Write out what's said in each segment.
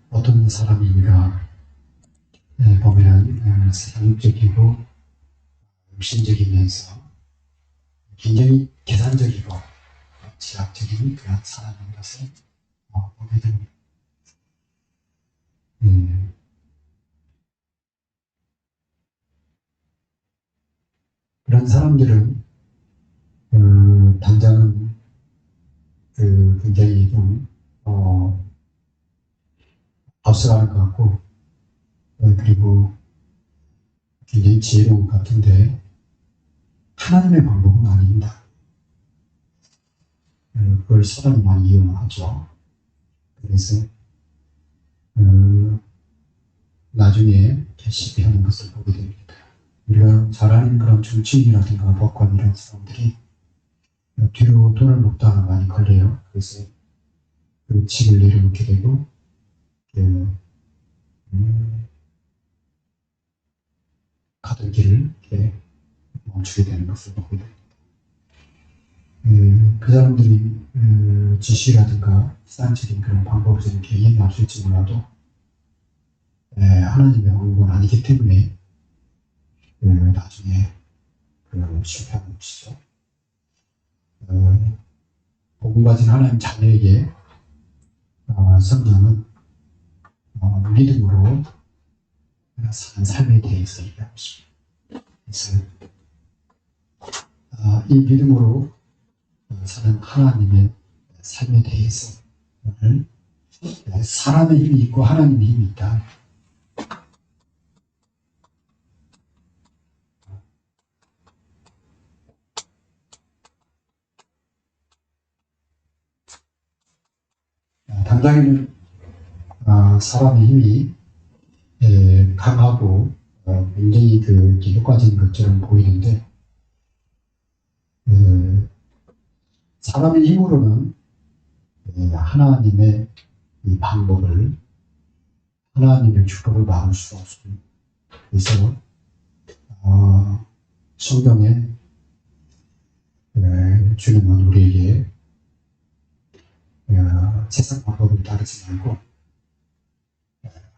어떤 사람인가 보면은 세상적이고 육신적이면서 굉장히 계산적이고 지략적인 그런 사람인 것을 보게 됩니다. 그런 사람들은 당장은 굉장히 좀 앞서가는 것 같고 그리고 굉장히 지혜로운 것 같은데 하나님의 방법은 아닙니다. 그걸 사람이 많이 이용하죠. 그래서 나중에 이렇게 실패하는 것을 보게 됩니다. 우리가 잘 아는 그런 정치인이라든가 법관 이런 사람들이 뒤로 돈을 먹다가 많이 걸려요. 그래서 그 집을 내려놓게 되고 가던 길을 이렇게 멈추게 되는 것을 보게 됩니다. 그 사람들이 지시라든가 수단적인 그런 방법을 이렇게 이해할 수 있지 몰라도 하나님의 방법은 아니기 때문에 나중에 실패하는 것이죠. 복음 가진 하나님 자녀에게 성경은 믿음으로 사는 삶에 대해서 얘기하고 있습니다. 그래서 이 믿음으로 사는 하나님의 삶에 대해서 오늘 사람의 힘이 있고 하나님의 힘이 있다. 당장에는 사람의 힘이 강하고 굉장히 효과적인 것처럼 보이는데 사람의 힘으로는 하나님의 이 방법을 하나님의 축복을 막을 수 없습니다. 그래서 성경에 주님은 우리에게 세상 방법을 따르지 말고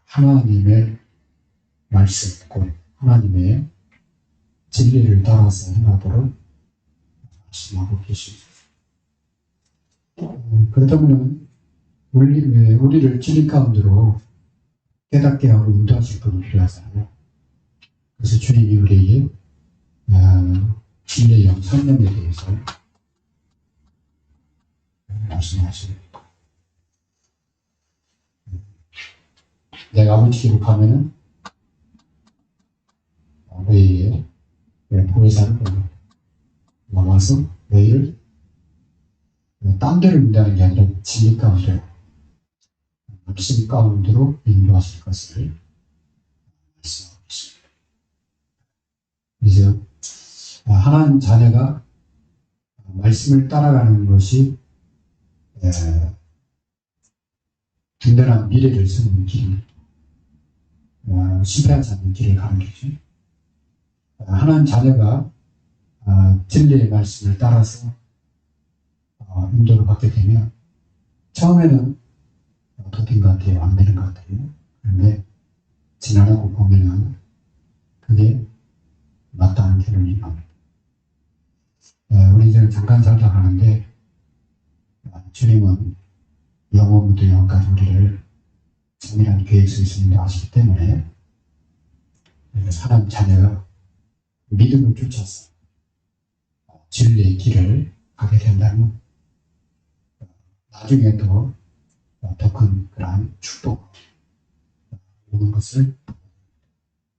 하나님의 말씀, 곧 하나님의 진리를 따라서 행하도록 말씀하고 계십니다. 그렇다면 우리를 진리 가운데로 깨닫게 하고 인도하실 분이 필요하잖아요. 그래서 주님이 우리에게 진리의 영 성령에 대해서 말씀하십니다. 내가 아버지 기록하면은 너희에게 보혜사를 나와서 너희를 딴 데로 인도하는 게 아니라 진리 가운데로 말씀 가운데로 인도하실 것을 말씀하고 있습니다. 그래서 하나님 자녀가 말씀을 따라가는 것이 든든한 미래를 쓰는 길입니다. 실패하지 않는 길을 가는 거죠. 하나님 자녀가 진리의 말씀을 따라서 인도를 받게 되면 처음에는 더딘 것 같아요. 안 되는 것 같아요. 그런데 지나가고 보면은 그게 맞다는 결론이 나옵니다. 우리 이제 잠깐 살다 가는데 주님은 영원부터 영원까지 우리를 정밀한 계획 속에서 인도하시기 때문에 하나님 자녀가 믿음을 쫓아서 진리의 길을 가게 된다면 나중에 더 큰 그러한 축복 오는 것을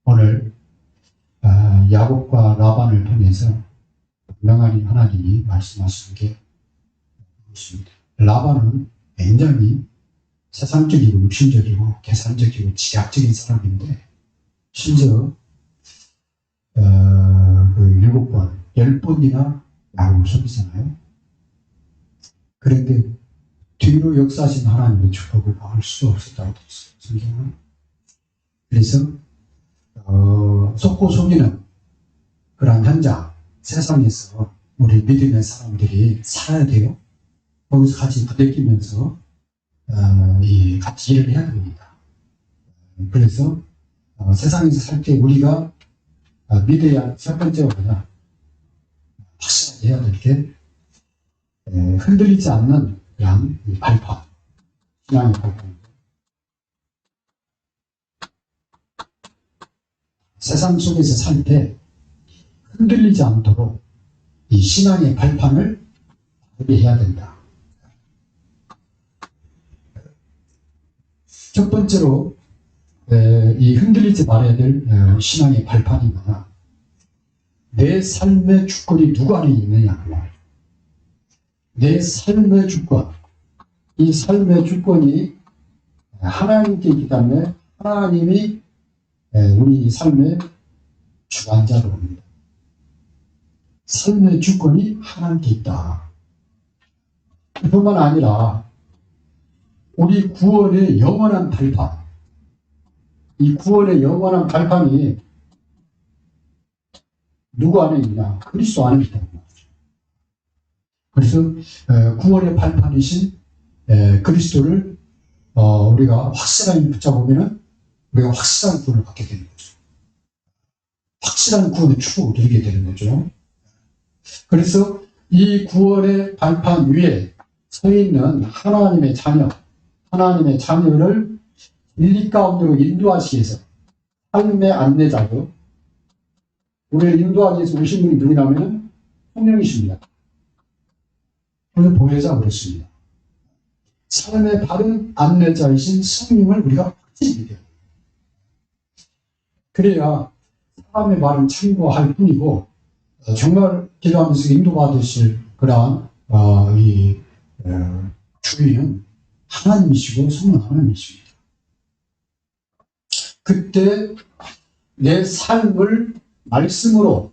오늘 야곱과 라반을 통해서 분명하게 하나님이 말씀하시는 게 무엇입니다. 라반은 굉장히 세상적이고 육신적이고 계산적이고 지략적인 사람인데 심지어 7번, 10번이나 야곱을 속이잖아요. 그런데 뒤로 역사하신 하나님의 축복을 막을 수 없었다고 되어 있어요. 성경은. 그래서 속고 속이는 그러한 현장, 세상에서 우리 믿음의 사람들이 살아야 돼요. 거기서 같이 부대끼면서 같이 일을 해야 됩니다. 그래서 세상에서 살 때 우리가 믿어야 할 첫 번째가 뭐냐, 확실하게 해야 될 게 흔들리지 않는 그냥 발판, 신앙의 발판. 세상 속에서 살 때 흔들리지 않도록 이 신앙의 발판을 해야 된다. 첫 번째로 이 흔들리지 말아야 될 신앙의 발판이 뭐냐, 내 삶의 주권이 누구 안에 있느냐. 내 삶의 주권, 이 삶의 주권이 하나님께 있기 때문에 하나님이 우리 삶의 주관자로 봅니다. 삶의 주권이 하나님께 있다. 뿐만 아니라 우리 구원의 영원한 발판, 이 구원의 영원한 발판이 누구 안에 있냐? 그리스도 안에 있다. 그래서 구원의 발판이신 그리스도를 우리가 확실하게 붙잡으면 우리가 확실한 구원을 받게 되는 거죠. 확실한 구원의 축복을 누리게 되는 거죠. 그래서 이 구원의 발판 위에 서 있는 하나님의 자녀, 하나님의 자녀를 진리 가운데로 인도하시기 위해서 삶의 안내자로 우리를 인도하기 위해서 오신 분이 누구냐면 성령이십니다. 그래서 보혜자가 그렇습니다. 삶의 바른 안내자이신 성령을 우리가 확증해야 돼요. 그래야 사람의 말을 참고할 뿐이고 정말 기도하면서 인도받으실 그러한 주인은 하나님이시고 성령 하나님이십니다. 그때 내 삶을 말씀으로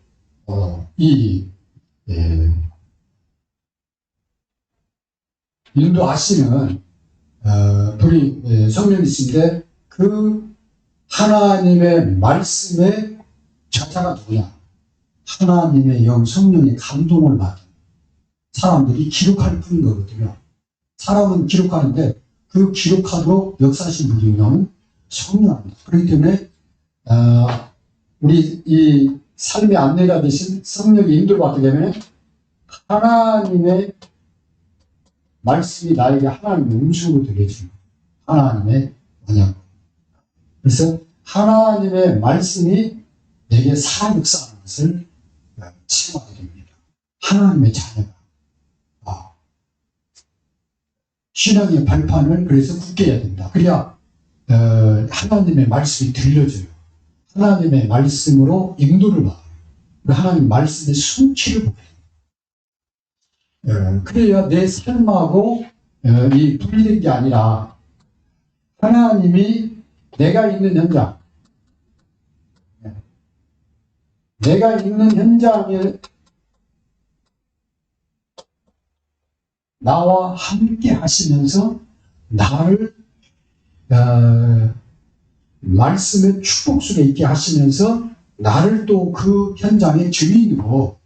인도하시는 우리 성령이신데 그 하나님의 말씀의 저자가 누구냐? 하나님의 영 성령의 감동을 받은 사람들이 기록할 뿐인 거거든요. 사람은 기록하는데 그 기록하도록 역사하신 분이 있냐면 성령입니다. 그렇기 때문에 우리 이 삶의 안내가 되신 성령의 인도를 받게 되면 하나님의 말씀이 나에게 하나님의 음성으로 들려지는 하나님의 언약. 그래서 하나님의 말씀이 내게 살아 역사하는 것을 체험하게 됩니다. 하나님의 자녀가 신앙의 발판을 그래서 굳게 해야 된다. 그래야 하나님의 말씀이 들려져요. 하나님의 말씀으로 인도를 받아요. 하나님 말씀의 성취를 보게 돼요. 그래야 내 삶하고 이 분리된 게 아니라 하나님이 내가 있는 현장, 내가 있는 현장에 나와 함께 하시면서 나를 말씀의 축복 속에 있게 하시면서 나를 또 그 현장의 증인으로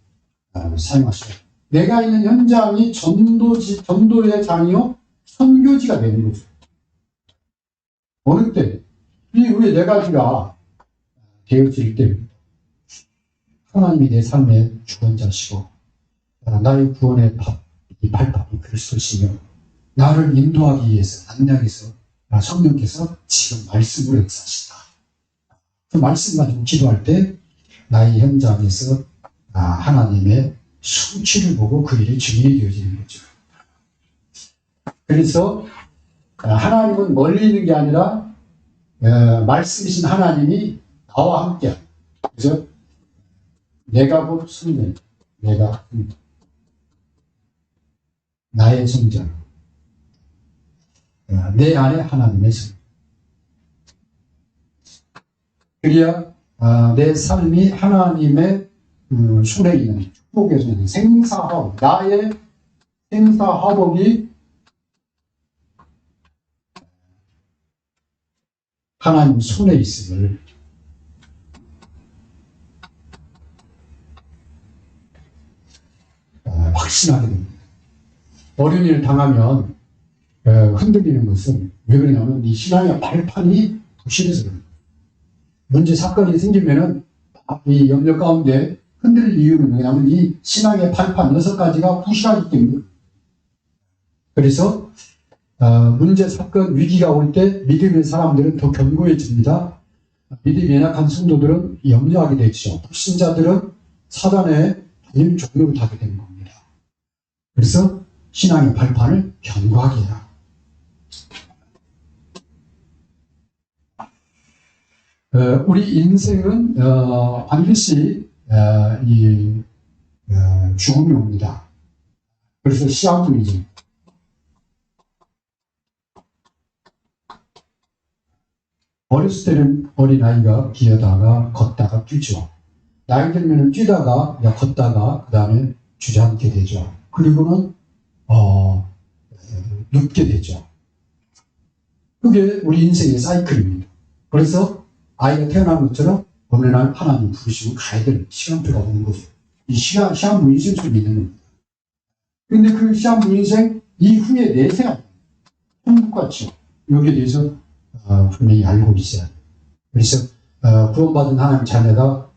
사용하시고 내가 있는 현장이 전도의 장이요 선교지가 되는 거죠. 어느 때? 이 위에 네 가지가 되어질 때입니다. 하나님이 내 삶의 주권자시고 나의 구원의 이 발판이 그리스도시며 나를 인도하기 위해서 안내하기 위해서 성령께서 지금 말씀으로 역사하시다. 그 말씀 가지고 기도할 때 나의 현장에서 하나님의 성취를 보고 그 일이 증인이 되어지는 거죠. 그래서 하나님은 멀리 있는 게 아니라 말씀이신 하나님이 나와 함께. 그래서 내가 곧 성령, 내가 나의 성전, 내 안에 하나님의 성. 그래야 내 삶이 하나님의 손에 있는 축복의 손에 생사화복, 나의 생사화복이 하나님 손에 있음을 확신하게 됩니다. 어린이를 당하면 흔들리는 것은 왜 그러냐면 이 신앙의 발판이 부실해서 그래요. 문제 사건이 생기면은 이 염려 가운데 흔들릴 이유는 뭐냐면 이 신앙의 발판 6가지가 부실하기 때문에. 그래서 문제 사건 위기가 올 때 믿음의 사람들은 더 견고해집니다. 믿음이 연약한 성도들은 염려하게 되죠. 불신자들은 사단의 단임 종로를 타게 되는 겁니다. 그래서 신앙의 발판을 견고하게 해라. 우리 인생은 반드시 죽음이 옵니다. 그래서 시한부이죠. 어렸을 때는 어린아이가 기어다가 걷다가 뛰죠. 나이 들면 뛰다가 걷다가 그 다음에 주저앉게 되죠. 그리고는 눕게 되죠. 그게 우리 인생의 사이클입니다. 그래서 아이가 태어난 것처럼 어느 날 하나님 부르시고 가야 될 시간표가 오는 거죠. 이 시한부 인생 속에 있는 겁니다. 근데 그 시한부 인생 이후에 내세가 천국같이 여기에 대해서 분명히 알고 있어야 돼요. 그래서 구원받은 하나님 자녀가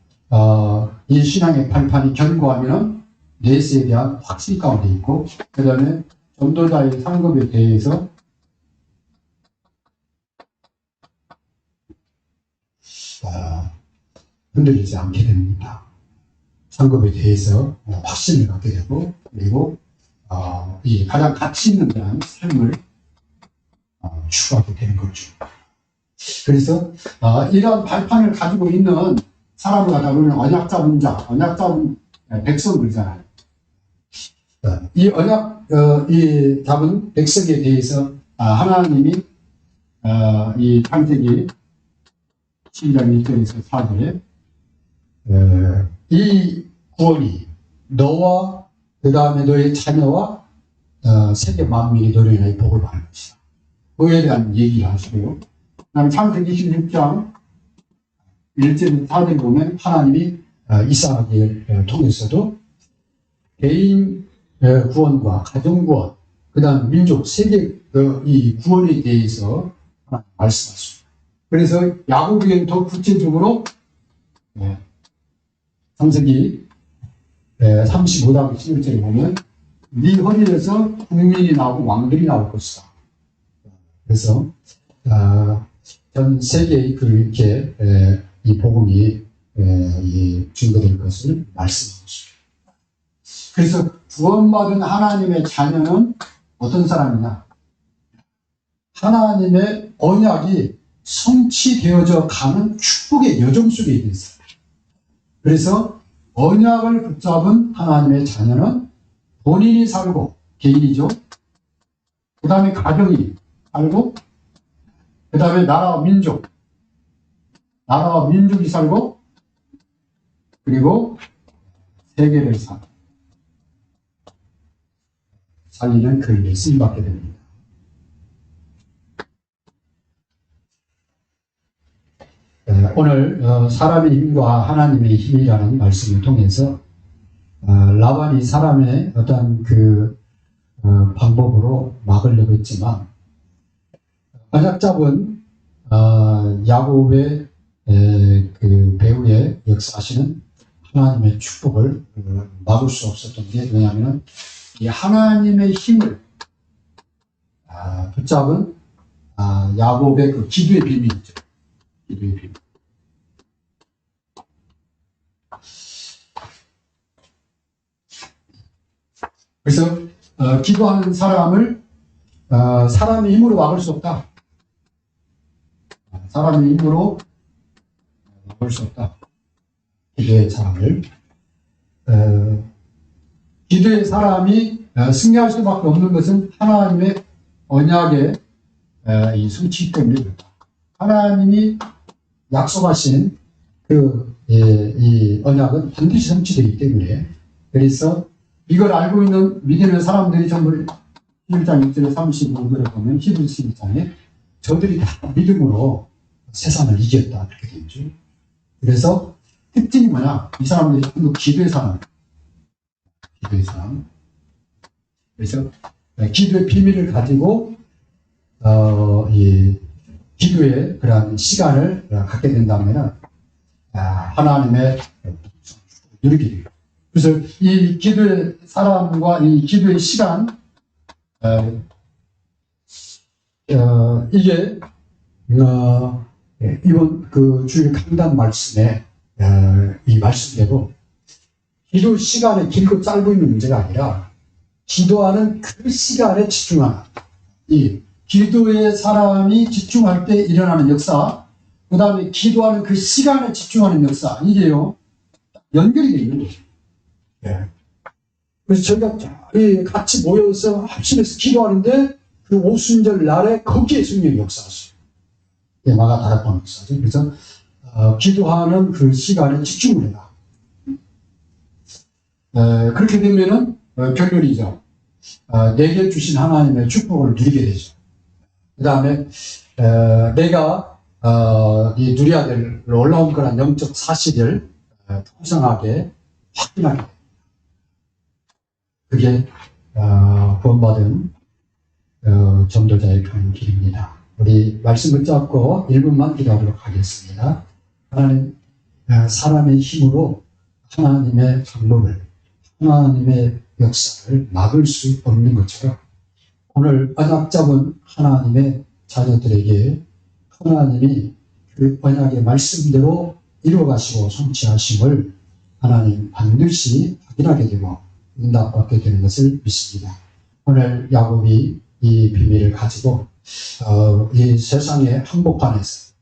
이 신앙의 발판이 견고하면 내세에 대한 확신 가운데 있고, 그 다음에 전도자의 상급에 대해서 흔들리지 않게 됩니다. 상급에 대해서 확신을 갖게 되고, 그리고 이 가장 가치 있는 그런 삶을 추구하게 되는 거죠. 그래서 이런 발판을 가지고 있는 사람을 갖다가 우리는 언약 잡은 자, 언약 잡은 백성 그러잖아요. 이 언약 이 잡은 백성에 대해서 하나님이 이 창세기 12장 1절에서 4절에 이 구원이 너와 그 다음에 너의 자녀와 세계 만민이 너를 인하여 복을 받는 것이다. 그에 대한 얘기를 하시고요. 그다음에 창세기 26장 1절 4절에 보면 하나님이 이삭을 통해서도 개인 구원과 가정 구원, 그 다음 민족 세계 이 구원에 대해서 말씀하십니다. 그래서 야고보에는 더 구체적으로 창세기 35장 11절에 보면 네 허리에서 국민이 나오고 왕들이 나올 것이다. 그래서 전 세계에 이렇게 이 복음이 증거될 것을 말씀하고 있습니다. 그래서 구원받은 하나님의 자녀는 어떤 사람이냐? 하나님의 언약이 성취되어져 가는 축복의 여정 속에 있는 사람. 그래서 언약을 붙잡은 하나님의 자녀는 본인이 살고, 개인이죠. 그 다음에 가정이 살고, 그 다음에 나라와 민족이 살고, 그리고 세계를 살리는 그 일에 쓰임받게 됩니다. 오늘 사람의 힘과 하나님의 힘이라는 말씀을 통해서 라반이 사람의 어떤 그 방법으로 막으려고 했지만 언약 잡은 야곱의 그 배후에 역사하시는 하나님의 축복을 막을 수 없었던 게 뭐냐면 이 하나님의 힘을 붙잡은 야곱의 그 기도의 비밀이죠. 기도의 비밀. 그래서 기도하는 사람을 사람의 힘으로 막을 수 없다. 사람의 힘으로 막을 수 없다. 기도의 사람을 기도의 사람이 승리할 수밖에 없는 것은 하나님의 언약의 이 성취 때문에 그렇다. 하나님이 약속하신 이 언약은 반드시 성취되기 때문에, 그래서 이걸 알고 있는 믿음의 사람들이 전부 11장 1절에 35절에 보면 히브리서 11장에 저들이 다 믿음으로 세상을 이겼다 이렇게 되어 있죠. 그래서 특징이 뭐냐? 이 사람들이 전부 기도의 사람. 그래서 기도의 비밀을 가지고 이 기도의 그러한 시간을 갖게 된다면은 하나님의 누리게 돼요. 그래서 이 기도의 사람과 이 기도의 시간 이게 이번 그 주일 강단 말씀에 이 말씀대로 기도 시간의 길고 짧음이 문제가 아니라 기도하는 그 시간에 집중하는 이 기도의 사람이 집중할 때 일어나는 역사, 그 다음에 기도하는 그 시간에 집중하는 역사, 이게요 연결이 되어 있는 거죠. 그래서 저희가 같이 모여서 합심해서 기도하는데 그 오순절 날에 거기에 성령이 역사하세요. 마가 다락방 역사죠. 그래서 기도하는 그 시간에 집중을 해라. 그렇게 되면은 결론이죠. 내게 주신 하나님의 축복을 누리게 되죠. 그 다음에 내가 이 누려야 될 올라온 그런 영적 사실을 풍성하게 확인하게 됩니다. 그게 구원받은 전도자의 그런 길입니다. 우리 말씀을 잡고 1분만 기도하도록 하겠습니다. 하나님, 사람의 힘으로 하나님의 방법을, 하나님의 역사를 막을 수 없는 것처럼 오늘 언약 잡은 하나님의 자녀들에게 하나님이 그 언약의 말씀대로 이루어가시고 성취하심을 하나님 반드시 확인하게 되고 응답받게 되는 것을 믿습니다. 오늘 야곱이 이 비밀을 가지고 이 세상의 한복판에서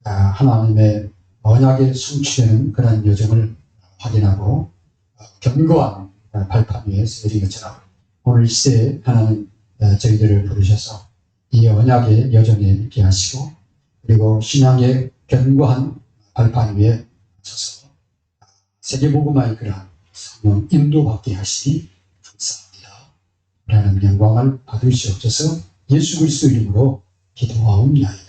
하나님의 언약에 성취되는 그런 여정을 확인하고 견고한 발판 위에 서린 것처럼 오늘 이 시대에 하나님 저희들을 부르셔서 이 언약의 여정에 있게 하시고 그리고 신앙의 견고한 발판 위에 서서 세계복음화의 그러한 성령 인도받게 하시니 감사합니다. 라는 영광을 받으시옵소서. 예수 그리스도 이름으로 기도하옵나이다.